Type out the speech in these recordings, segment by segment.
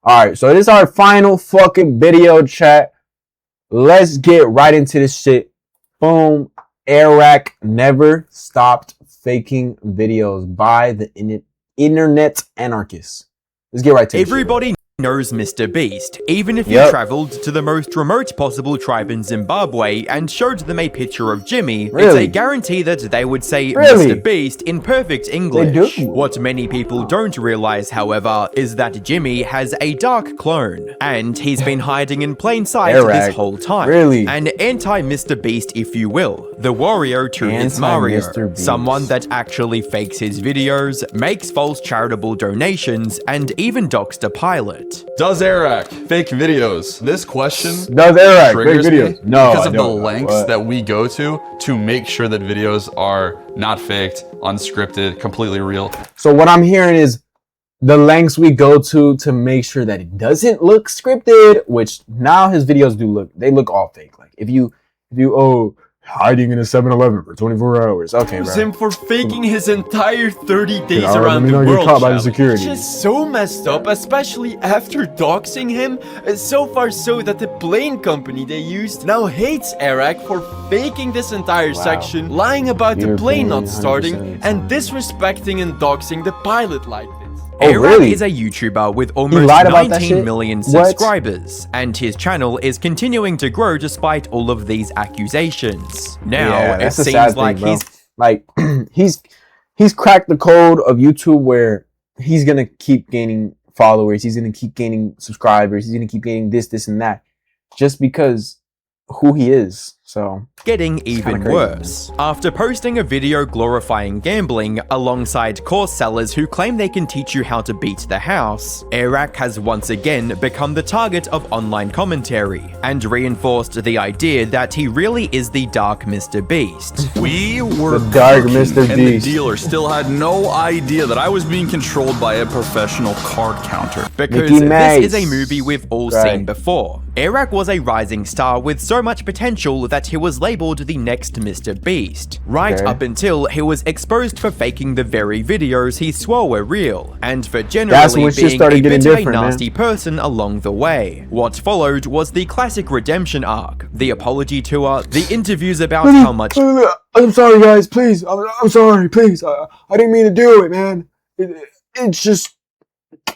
Alright, so this is our final fucking video, chat. Let's get right into this shit. Boom. Airrack never stopped faking videos by the internet anarchists. Let's get right to it. Everybody knows Mr. Beast, even if he traveled to the most remote possible tribe in Zimbabwe and showed them a picture of Jimmy. It's a guarantee that they would say Mr. Beast in perfect English. What many people don't realize, however, is that Jimmy has a dark clone, and he's been hiding in plain sight this whole time. An anti-Mr. Beast, if you will. The Wario to his Mario. Someone that actually fakes his videos, makes false charitable donations, and even doxed a pilot. Does Airrack fake videos? This question does Airrack triggers fake videos? Me no, because of the lengths that we go to make sure that videos are not faked, unscripted, completely real. So what I'm hearing is the lengths we go to make sure that it doesn't look scripted, which now his videos they look all fake. Like if you hiding in a 7-Eleven for 24 hours. Okay, bro. Him for faking his entire 30 days around the world. Get caught by the security. It's just so messed up, especially after doxing him. So far so that the plane company they used now hates Airrack for faking this entire section, lying about the plane not starting, and disrespecting and doxing the pilot like this. Airrack is a YouTuber with almost 19 million subscribers, and his channel is continuing to grow despite all of these accusations. Now, it seems like he's cracked the code of YouTube where he's gonna keep gaining followers, he's gonna keep gaining subscribers, he's gonna keep gaining this and that, just because who he is. So getting even worse. After posting a video glorifying gambling alongside course sellers who claim they can teach you how to beat the house, Airrack has once again become the target of online commentary and reinforced the idea that he really is the dark Mr. Beast. We were the dark Mr. Beast. And the dealer still had no idea that I was being controlled by a professional card counter. Because this is a movie we've all seen before. Airrack was a rising star with so much potential that he was labeled the next Mr. Beast, up until he was exposed for faking the very videos he swore were real, and for generally being a bit of a nasty person along the way. What followed was the classic redemption arc, the apology tour, the interviews about how much I'm sorry guys, please, I'm sorry, please, I didn't mean to do it, man. It's just,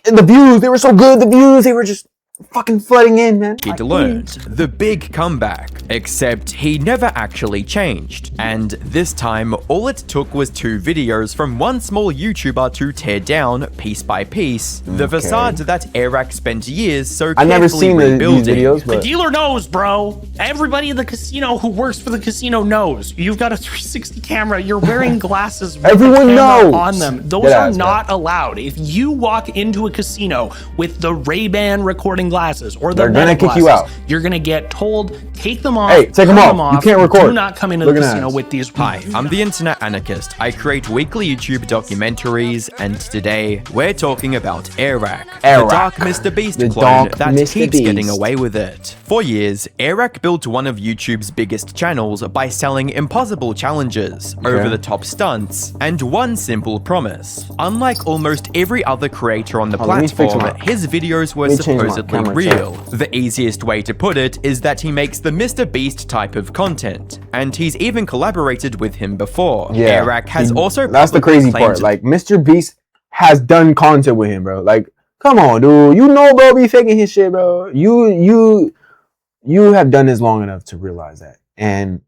the views, they were so good, they were just fucking flooding in, man. He'd learned the big comeback, except he never actually changed. And this time, all it took was 2 videos from one small YouTuber to tear down, piece by piece, the facade that Airrack spent years so carefully rebuilding. Videos, but the dealer knows, bro. Everybody in the casino who works for the casino knows. You've got a 360 camera. You're wearing glasses with Everyone knows on them. Those are not allowed. If you walk into a casino with the Ray-Ban recording glasses or the gonna kick you out. You're gonna get told, take them off. Hey, take them off. You can't record. Do not come into the casino with these. Hi, I'm the Internet Anarchist. I create weekly YouTube documentaries, and today we're talking about Airrack, the dark Mr. Beast clone that keeps getting away with it. For years, Airrack built one of YouTube's biggest channels by selling impossible challenges, over-the-top stunts, and one simple promise. Unlike almost every other creator on the platform, his videos were supposedly real. The easiest way to put it is that he makes the Mr. Beast type of content, and he's even collaborated with him before. Airrack has also that's the crazy part. Like, Mr. Beast has done content with him, bro. Like, come on, dude. You know, bro, be faking his shit, bro. You have done this long enough to realize that. And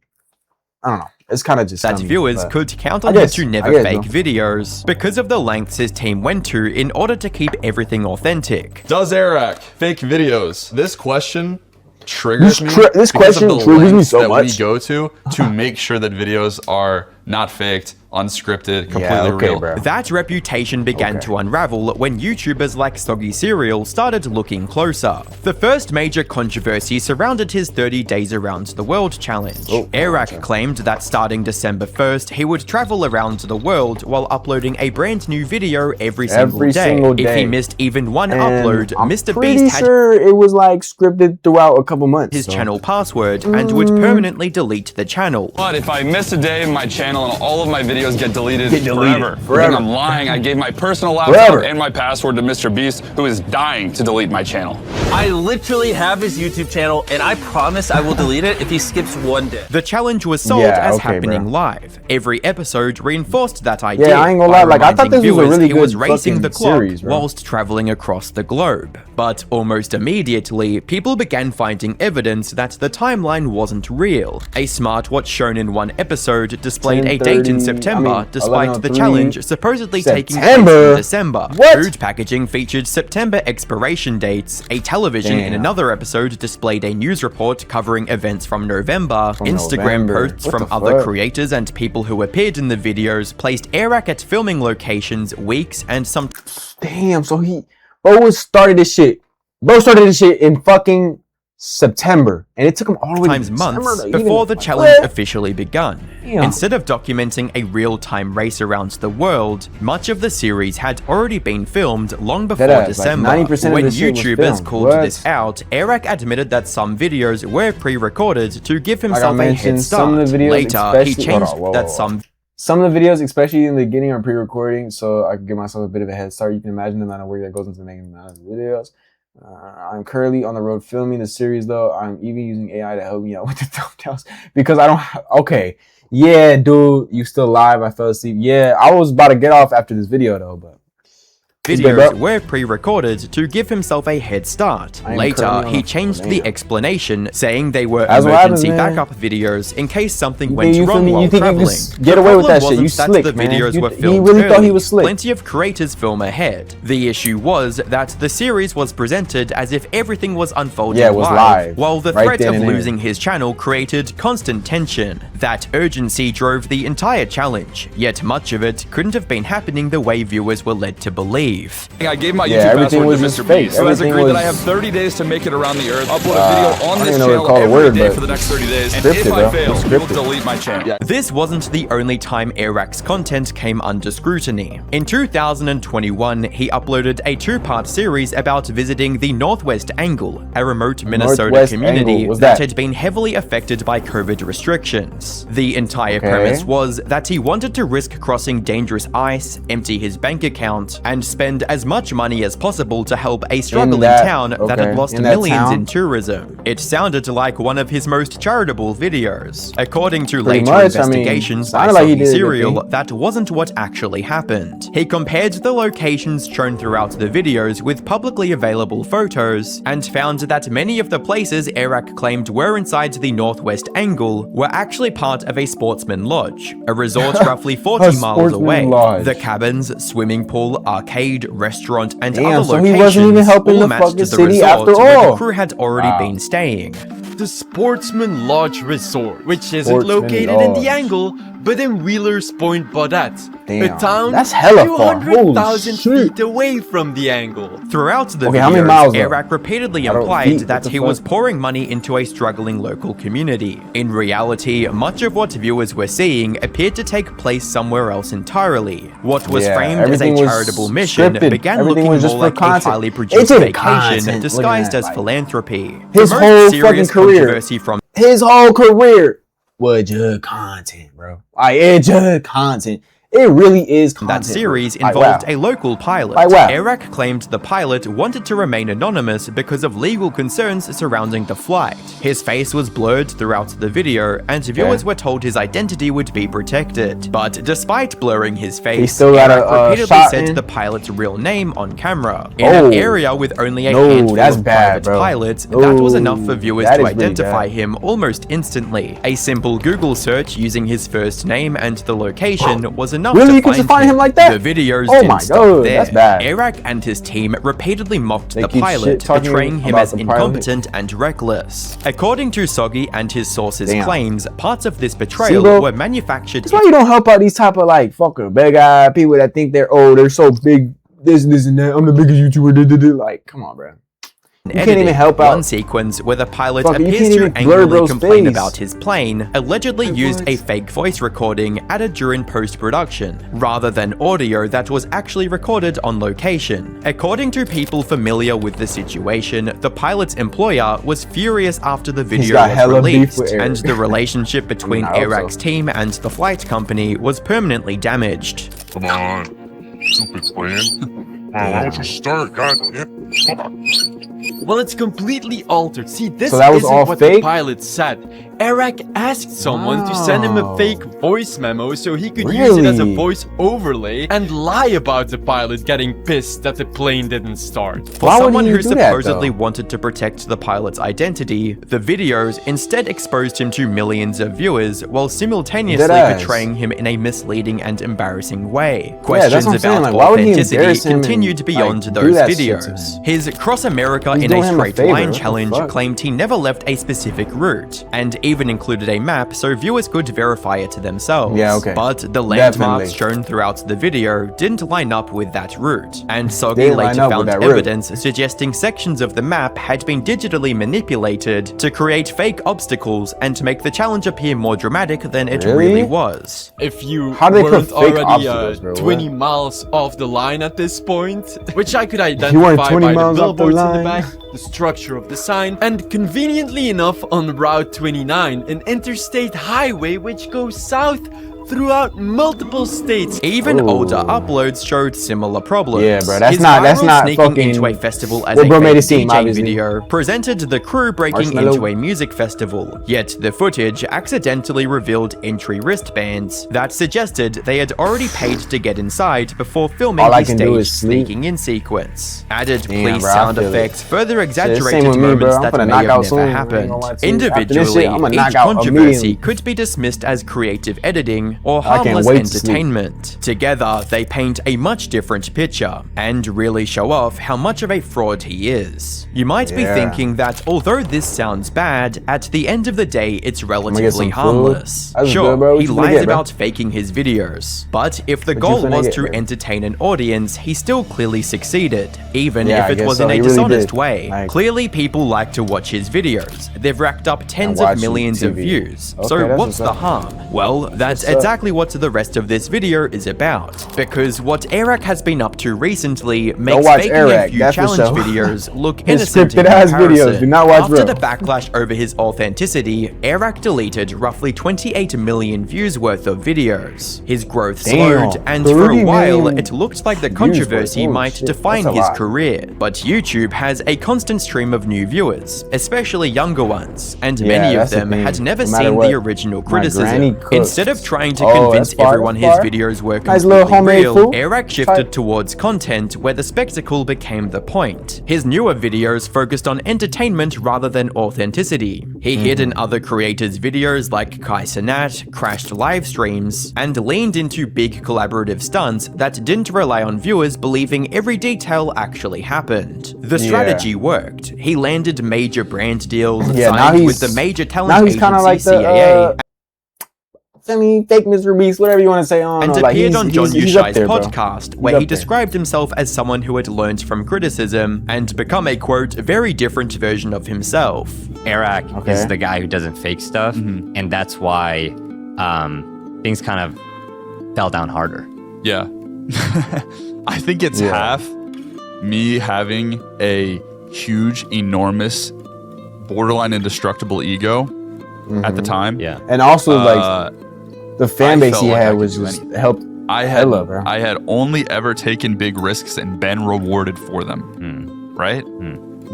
I don't know. It's kind of just that viewers could count on him to never fake videos because of the lengths his team went to in order to keep everything authentic. Does Airrack fake videos? This question triggers me. This question triggers me so much. We go to make sure that videos are not faked, unscripted, completely real. Bro. That reputation began to unravel when YouTubers like Soggy Cereal started looking closer. The first major controversy surrounded his 30 Days Around the World challenge. Airrack claimed that starting December 1st, he would travel around the world while uploading a brand new video every single day. If he missed even one upload, Mr. Beast had it was like scripted throughout a couple months. His channel password and would permanently delete the channel. But if I miss a day of my channel and all of my videos videos get deleted forever. You think I'm lying? I gave my personal laptop and my password to Mr. Beast, who is dying to delete my channel. I literally have his YouTube channel, and I promise I will delete it if he skips one day. The challenge was sold as happening live. Every episode reinforced that idea. Yeah, I ain't gonna lie. Like, I thought this was a really good racing the clock series, bro. whilst traveling across the globe. But almost immediately, people began finding evidence that the timeline wasn't real. A smartwatch shown in one episode displayed a date in September, despite the challenge supposedly taking place in December. Food packaging featured September expiration dates. A television in another episode displayed a news report covering events from November. Instagram posts from other creators and people who appeared in the videos placed Airrack at filming locations weeks and some. Damn, so Bro started this shit in fucking September, and it took him all the way to months before the challenge officially begun. Instead of documenting a real-time race around the world, much of the series had already been filmed long before December. Like when YouTubers called this out, Airrack admitted that some videos were pre-recorded to give himself a head start. Later, he changed that some of the videos, especially in the beginning, are pre-recording, so I can give myself a bit of a head start. You can imagine the amount of work that goes into making the videos. I'm currently on the road filming the series, though. I'm even using AI to help me out with the thumbnails because I don't. Okay, yeah, dude, you still live? I fell asleep. Yeah, I was about to get off after this video, though, but. Videos were pre-recorded to give himself a head start. Later, he changed the explanation, saying they were emergency backup videos in case something went wrong while traveling. Get away with that shit. You slick, the man. videos were filmed he really thought he was slick. Plenty of creators film ahead. The issue was that the series was presented as if everything was unfolding live, while the threat of losing his channel created constant tension. That urgency drove the entire challenge, yet much of it couldn't have been happening the way viewers were led to believe. I gave my YouTube password to Mr. Beast, who has agreed that I have 30 days to make it around the earth, upload a video on this channel every day for the next 30 days, and if I fail, he will delete my channel. This wasn't the only time Airrack's content came under scrutiny. In 2021, he uploaded a two-part series about visiting the Northwest Angle, a remote Minnesota community that had been heavily affected by COVID restrictions. The entire premise was that he wanted to risk crossing dangerous ice, empty his bank account, and spend as much money as possible to help a struggling town that had lost millions in tourism. It sounded like one of his most charitable videos. According to later investigations by Soggy Serial, that wasn't what actually happened. He compared the locations shown throughout the videos with publicly available photos and found that many of the places Airrack claimed were inside the Northwest Angle were actually part of a sportsman lodge, a resort roughly 40 miles away. The cabins, swimming pool, arcade, restaurant, and other locations all matched the resort where the crew had already been staying. The Sportsman Lodge Resort, which isn't located in the Angle, but in Wheeler's Point, Baudette, a town that's hella 200,000 feet away from the Angle. Throughout the videos, Airrack repeatedly implied that he was pouring money into a struggling local community. In reality, much of what viewers were seeing appeared to take place somewhere else entirely. What was framed as a charitable mission began looking more like a highly produced vacation disguised as philanthropy. His whole fucking career, his whole career was just content, bro. It's just content. It really is content. That series involved a local pilot. Airrack claimed the pilot wanted to remain anonymous because of legal concerns surrounding the flight. His face was blurred throughout the video, and viewers were told his identity would be protected. But despite blurring his face, Airrack repeatedly said the pilot's real name on camera. In an area with only a handful of private pilots, that was enough for viewers to identify him almost instantly. A simple Google search using his first name and the location was enough to find him like that? The videos didn't stop there. That's bad. Airrack and his team repeatedly mocked the pilot, portraying him as incompetent and reckless. According to Soggy and his sources' claims, parts of this betrayal were manufactured. That's why you don't help out these type of like fucking big guy people that think they're so big, this and that. I'm the biggest YouTuber. Like, come on, bro. can't even help out. One sequence where the pilot Fuck, appears to angrily complain face. about his plane allegedly used a fake voice recording added during post-production, rather than audio that was actually recorded on location. According to people familiar with the situation, the pilot's employer was furious after the video was released, and the relationship between Airrack's team and the flight company was permanently damaged. Come on, stupid plane. Why don't you start, goddamn? Well, it's completely altered. See, this so that was isn't all what fake? the pilot said. Airrack asked someone to send him a fake voice memo so he could use it as a voice overlay and lie about the pilot getting pissed that the plane didn't start. For someone who supposedly wanted to protect the pilot's identity, the videos instead exposed him to millions of viewers while simultaneously portraying him in a misleading and embarrassing way. Questions about authenticity continued beyond those videos. His Cross America in a Straight Line challenge claimed he never left a specific route, and even included a map so viewers could verify it themselves. But the landmarks shown throughout the video didn't line up with that route, and Soggy later found evidence suggesting sections of the map had been digitally manipulated to create fake obstacles and to make the challenge appear more dramatic than it really was. If you weren't already 20 miles off the line at this point, which I could identify by the billboards in the back, the structure of the sign, and conveniently enough on Route 29, an interstate highway which goes south throughout multiple states. Even older uploads showed similar problems. Yeah, bro, that's not sneaking fucking into a festival as a DJ video presented the crew breaking into a music festival. Yet the footage accidentally revealed entry wristbands that suggested they had already paid to get inside before filming the stage sneaking in sequence. Added police sound effects further exaggerated moments that may have never happened. Individually, each controversy could be dismissed as creative editing or harmless entertainment. Together, they paint a much different picture and really show off how much of a fraud he is. You might be thinking that although this sounds bad, at the end of the day, it's relatively harmless. Sure, he lies about faking his videos, but if the goal was to entertain an audience, he still clearly succeeded, even if it was in a dishonest way. Clearly, people like to watch his videos. They've racked up tens of millions of views. So what's the harm? Well, that's exactly what the rest of this video is about, because what Airrack has been up to recently makes faking a few challenge videos look innocent in comparison. After the backlash over his authenticity, Airrack deleted roughly 28 million views worth of videos. His growth slowed, and for a while it looked like the controversy might define his career. But YouTube has a constant stream of new viewers, especially younger ones, and many of them had never seen the original criticism. Instead of trying to convince everyone his videos were completely real, Airrack shifted towards content where the spectacle became the point. His newer videos focused on entertainment rather than authenticity. He hid in other creators' videos like Kai Cenat, crashed live streams, and leaned into big collaborative stunts that didn't rely on viewers believing every detail actually happened. The strategy worked. He landed major brand deals, signed with the major talent agency CAA, fake Mr. Beast, whatever you want to say on. And appeared on John Yushai's podcast, where he described himself as someone who had learned from criticism and become a, quote, very different version of himself. Airrack is the guy who doesn't fake stuff, and that's why things kind of fell down harder. Yeah. I think it's half me having a huge, enormous, borderline indestructible ego at the time. Yeah. And also, like, the fan base he had was just helped. I had only ever taken big risks and been rewarded for them. Right?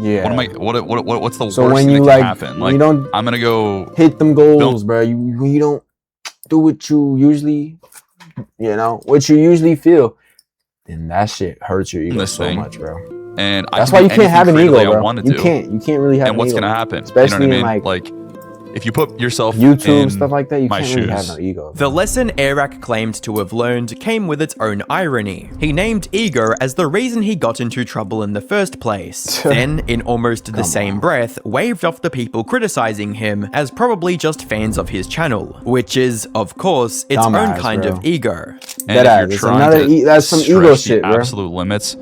Yeah. What's the so worst when thing you that can happen? Like, you don't I'm gonna go hit them goals, bro. You don't do what you usually, what you usually feel, then that shit hurts your ego so much, bro. And that's why you can't have an ego, bro. You can't really have. And what's gonna happen? Especially you know what I mean? like if you put yourself YouTube in stuff like that, you can't really have shoes. no ego. The lesson Airrack claimed to have learned came with its own irony. He named ego as the reason he got into trouble in the first place. Then, in almost the same breath, waved off the people criticizing him as probably just fans of his channel, which is, of course, its own kind of ego. And if you're trying to that's some ego shit, bro. Absolute limits,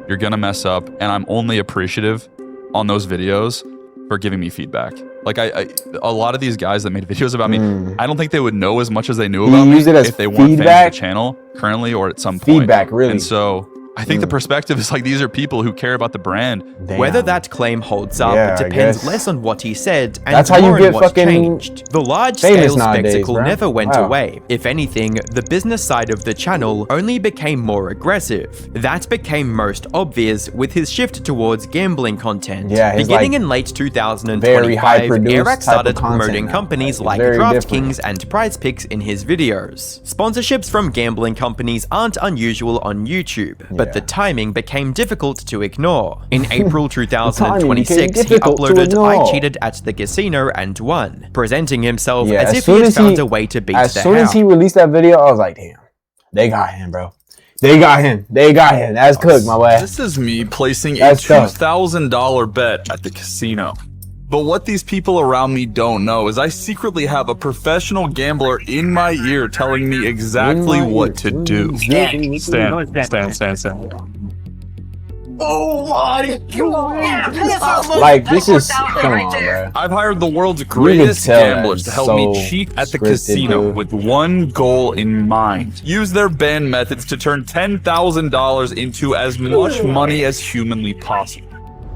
you're gonna mess up, and I'm only appreciative on those videos for giving me feedback. Like a lot of these guys that made videos about me, I don't think they would know as much as they knew about me if they weren't fans of the channel currently or at some point. Feedback, really. And so I think the perspective is like, these are people who care about the brand. Damn. Whether that claim holds up depends less on what he said and that's how you get what fucking changed. The large-scale spectacle never went away. If anything, the business side of the channel only became more aggressive. That became most obvious with his shift towards gambling content. Beginning in late 2025, Airrack started promoting companies like DraftKings and Prize Picks in his videos. Sponsorships from gambling companies aren't unusual on YouTube, but the timing became difficult to ignore. In April 2026, he uploaded I cheated at the casino and won, presenting himself as if he had found a way to beat the house. As soon as he released that video, I was like, damn, they got him, bro. They got him. They got him. That's cooked, my way. This is me placing a $2,000 bet at the casino. But what these people around me don't know is I secretly have a professional gambler in my ear telling me exactly what to do. Stand. Oh my God! Like, this is, come on, bro. I've hired the world's greatest gamblers to help me cheat at the casino with one goal in mind. Use their band methods to turn $10,000 into as much money as humanly possible.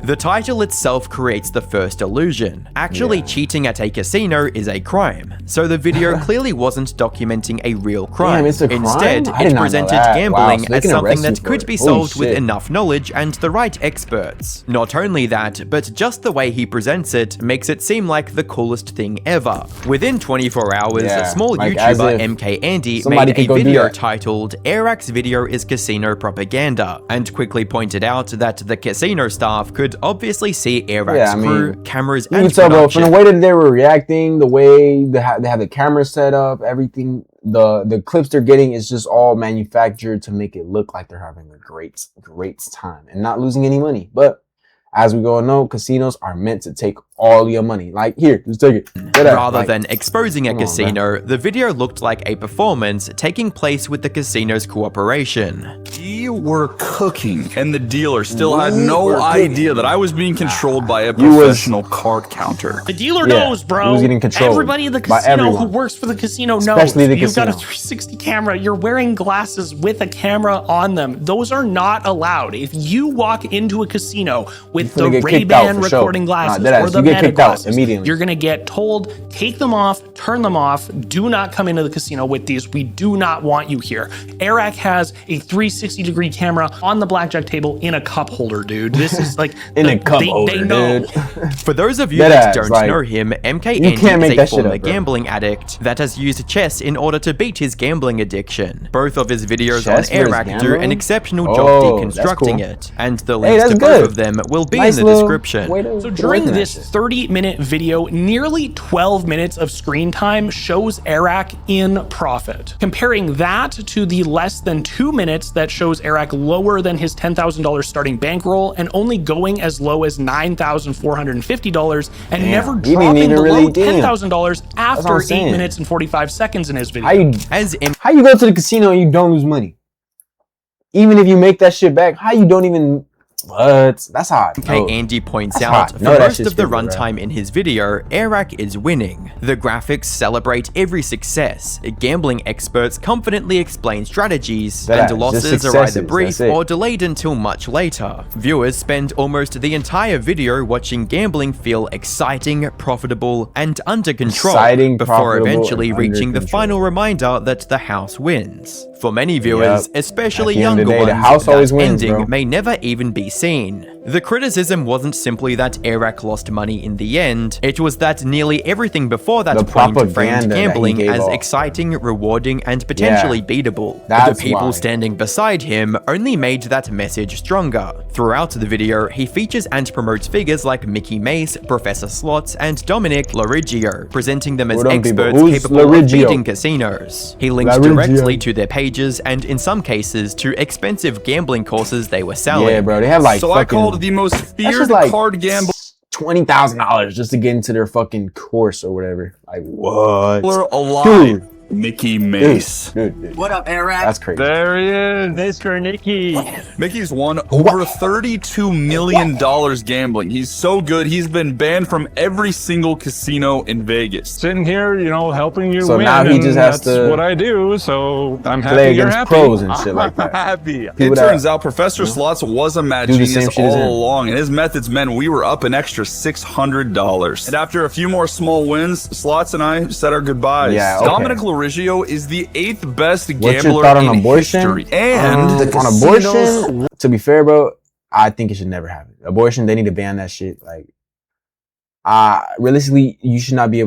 The title itself creates the first illusion. Actually cheating at a casino is a crime, so the video clearly wasn't documenting a real crime. Instead, it presented gambling as something that could be solved with enough knowledge and the right experts. Not only that, but just the way he presents it makes it seem like the coolest thing ever. Within 24 hours, small YouTuber MK Andy made a video titled "Airrack's video is casino propaganda," and quickly pointed out that the casino staff could obviously see Airrack's crew, cameras, and production. From the way that they were reacting, the way they have the camera set up, everything, the clips they're getting is just all manufactured to make it look like they're having a great time and not losing any money. But as we all know, casinos are meant to take all your money. Like, here, just take it. Rather than exposing a casino, the video looked like a performance taking place with the casino's cooperation. We were cooking, and the dealer still had no idea that I was being controlled by a professional card counter. The dealer knows, bro. He was getting controlled. Everybody in the casino who works for the casino knows. Especially the You've got a 360 camera. You're wearing glasses with a camera on them. Those are not allowed. If you walk into a casino with the Ray-Ban recording glasses or the Meta glasses, you're gonna get told, take them off, turn them off, do not come into the casino with these. We do not want you here. Airrack has a 360-degree camera on the blackjack table in a cup holder, dude. This is like in a cup holder, they know. For those of you that don't know him, MK Andy is a former gambling addict that has used chess in order to beat his gambling addiction. Both of his videos on Airrack do an exceptional job deconstructing it, and the links to both of them will be in the description. So during this 30-minute video, nearly 12 minutes of screen time shows Airrack in profit. Comparing that to the less than 2 minutes that shows Airrack lower than his $10,000 starting bankroll and only going as low as $9,450 and never dropping below $10,000 after 8 minutes and 45 seconds in his video. How you go to the casino and you don't lose money? Even if you make that shit back, how you don't even... What? That's hot. MK Andy points out, for most of the runtime in his video, Airrack is winning. The graphics celebrate every success. Gambling experts confidently explain strategies, and losses are either brief or delayed until much later. Viewers spend almost the entire video watching gambling feel exciting, profitable, and under control, before eventually reaching the final reminder that the house wins. For many viewers, especially younger ones, that ending may never even be seen. The criticism wasn't simply that Airrack lost money in the end, it was that nearly everything before that point framed gambling as exciting, rewarding, and potentially beatable. The people standing beside him only made that message stronger. Throughout the video, he features and promotes figures like Mickey Mace, Professor Slots, and Dominic Lorigio, presenting them as experts capable of beating casinos. He links directly to their pages and, in some cases, to expensive gambling courses they were selling. Yeah, bro, they have like I called the most feared card gamble $20,000 just to get into their fucking course or whatever. Like, what? Alive. Mickey Mace. Dude. What up, Airrack? That's crazy. There he is. Mr. Nicky. Mickey's won over $32 million gambling. He's so good, he's been banned from every single casino in Vegas. Sitting here, you know, helping you So win. now he just has that's to what I do, so I'm happy play you're against happy. pros and shit like that. I'm happy. It turns out Professor Slots was a mad Do the same genius shit as him. all along, and his methods meant we were up an extra $600. And after a few more small wins, Slots and I said our goodbyes. Yeah, okay. Dominic Laurigio is the 8th best What's your gambler thought on in abortion? history. And On abortion, to be fair, bro, I think it should never happen. Abortion, they need to ban that shit. Like, realistically, you should not be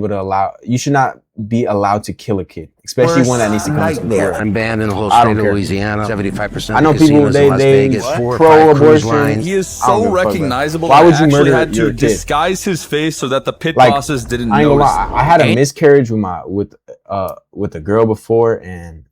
allowed to kill a kid, especially one that needs to come to the world. I'm banned in the whole I state don't of care. Louisiana. 75% I know of people, casinos in Las they Vegas, 4 or 5 pro-abortion. cruise lines. he is I don't so give a fuck, man. recognizable Why that would I you actually murder had to your kid? disguise his face so that the pit Like, bosses didn't I ain't gonna notice. lie, I had a miscarriage with a girl before, and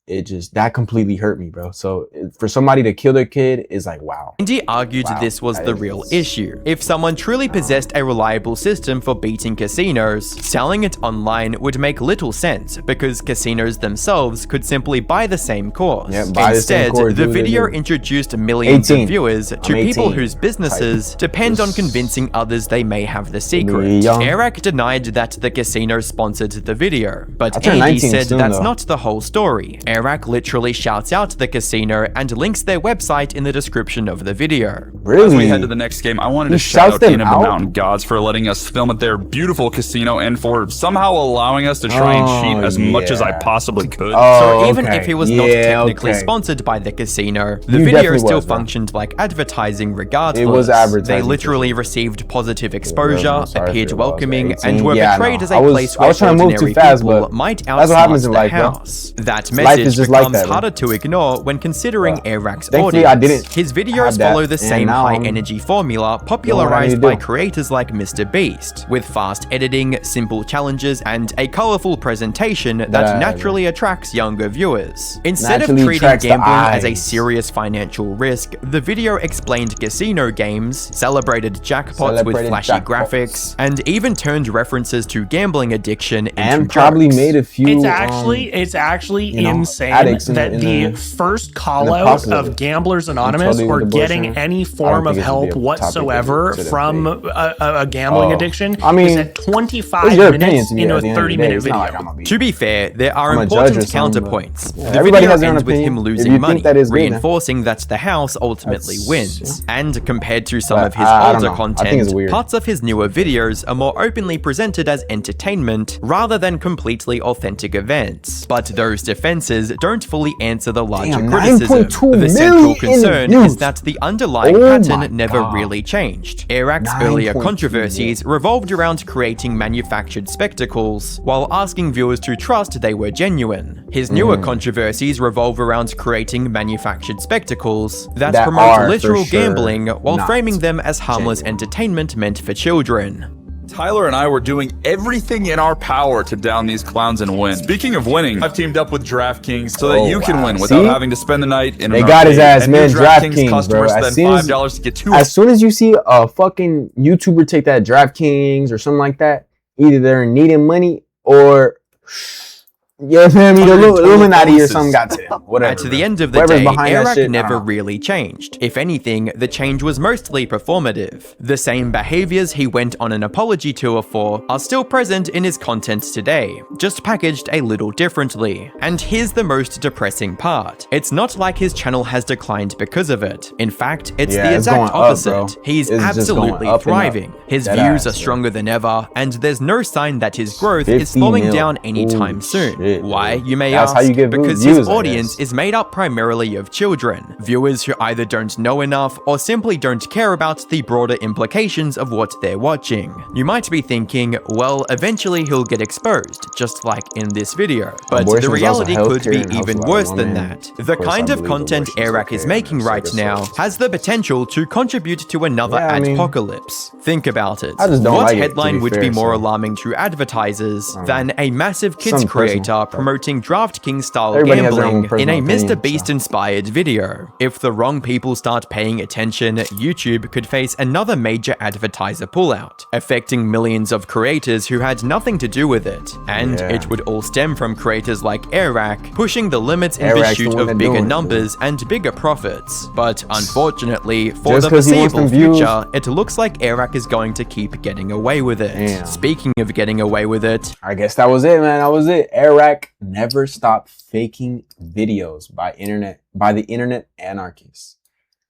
it just, that completely hurt me, bro. So for somebody to kill their kid is like, wow. Indy argued this was the real issue. If someone truly possessed a reliable system for beating casinos, selling it online would make little sense because casinos themselves could simply buy the same course. Yeah, buy the same Instead, course, the do what they video do. introduced millions 18. of viewers to I'm 18. people whose businesses depend on convincing others they may have the secret. young. Airrack denied that the casino sponsored the video, but I turned Andy 19 said soon, that's though. not the whole story. Airrack literally shouts out the casino and links their website in the description of the video. Really? As we head to the next game, I wanted to He shout shouts out them Inn of the out? Mountain Gods for letting us film at their beautiful casino and for somehow allowing us to try and cheat as much as I yeah. possibly could. So even okay. if it was not technically sponsored by the casino, the You video definitely still was, bro. functioned like advertising regardless. It was advertising They for literally sure. received positive bro, exposure, I'm sorry appeared for your loss, welcoming, 18. and were Yeah, portrayed no. as a I was place where trying to move ordinary too fast, people but might that's what happens outsmart in the life, bro. house. That Life message is just becomes like that, bro. harder to ignore when considering Airrack's Thankfully, audience. I didn't His videos have that, follow the and same now I'm high-energy formula need popularized to by do. creators like Mr. Beast, with fast editing, simple challenges, and a colorful presentation that naturally attracts younger viewers. Instead of Naturally treating attracts the gambling as a eyes. serious financial risk, the video explained casino games, celebrated jackpots with Celebrated flashy jackpots. graphics, and even turned references to gambling addiction into And probably jokes. made a few. It's actually you know, insane addicts in that the- the first call the out pockets of of it. Gamblers Anonymous totally or with getting abortion. any I form don't of think it should help be a topic whatsoever that we from consider a gambling Oh. addiction I mean, is at 25 it's your opinion minutes to me into at a the end of the day. 30-minute It's video. not like I'm gonna be- To be fair, there are I'm a judge important or something, but- counterpoints. Yeah, The everybody video has their own ends with opinion. him If losing you think money, that is good, then- reinforcing that the house ultimately wins. And compared to some But of his I don't older know. I think it's content, weird. parts of his newer videos are more openly presented as entertainment rather than completely authentic events. But those defenses don't fully answer the larger Damn, criticism. 9.2 The central million concern views. is that the underlying Oh my pattern never God. really changed. Airrack's earlier 9.2 controversies revolved around creating manufactured spectacles while asking viewers to trust they were genuine. His newer controversies revolve around creating manufactured spectacles that That promote are, for literal sure, gambling while not framing them as harmless genuine. entertainment meant for children. Tyler and I were doing everything in our power to down these clowns and win. Speaking of winning, I've teamed up with DraftKings so that Oh, you can wow. win without See? having to spend the night in They an got his arcade. ass, And man. new DraftKings, bro. customers As spend soon as- $5 to get two. As soon as you see a fucking YouTuber take that DraftKings or something like that, either they're needing money or, yeah, feel me, the Illuminati or bonuses. something got to them. Whatever. At the bro. end of the Whoever's day, behind that Airrack shit, I never don't know. really changed. If anything, the change was mostly performative. The same behaviors he went on an apology tour for are still present in his content today, just packaged a little differently. And here's the most depressing part. It's not like his channel has declined because of it. In fact, it's Yeah, the it's exact going up, opposite. bro. He's It's just absolutely going up and up. thriving. His Dead views ass, are bro. stronger than ever, and there's no sign that his growth is 50 slowing mil. down anytime Ooh, soon. shit, Why, dude. you may That's ask? how you get Because views, his I audience guess. is made up primarily of children, viewers who either don't know enough or simply don't care about the broader implications of what they're watching. You might be thinking, well, eventually he'll get exposed, just like in this video. But Abortion the is also reality could healthcare be and helps even a lot of worse than women. that. Of The course, kind I of believe content abortion is Airrack is okay making and right it's now so- has the potential to contribute to another Yeah, I mean, adpocalypse. Think about it. I just don't What like it, to headline be would fair, be more so- alarming to advertisers than a massive kids Some personal. creator YouTuber promoting DraftKings-style gambling in a MrBeast-inspired video. If the wrong people start paying attention, YouTube could face another major advertiser pullout, affecting millions of creators who had nothing to do with it. And it would all stem from creators like Airrack, pushing the limits in pursuit of bigger numbers and bigger profits. But unfortunately, for the foreseeable future, it looks like Airrack is going to keep getting away with it. Damn. Speaking of getting away with it, I guess that was it, man. That was it. Airrack never stopped faking videos by the internet anarchists.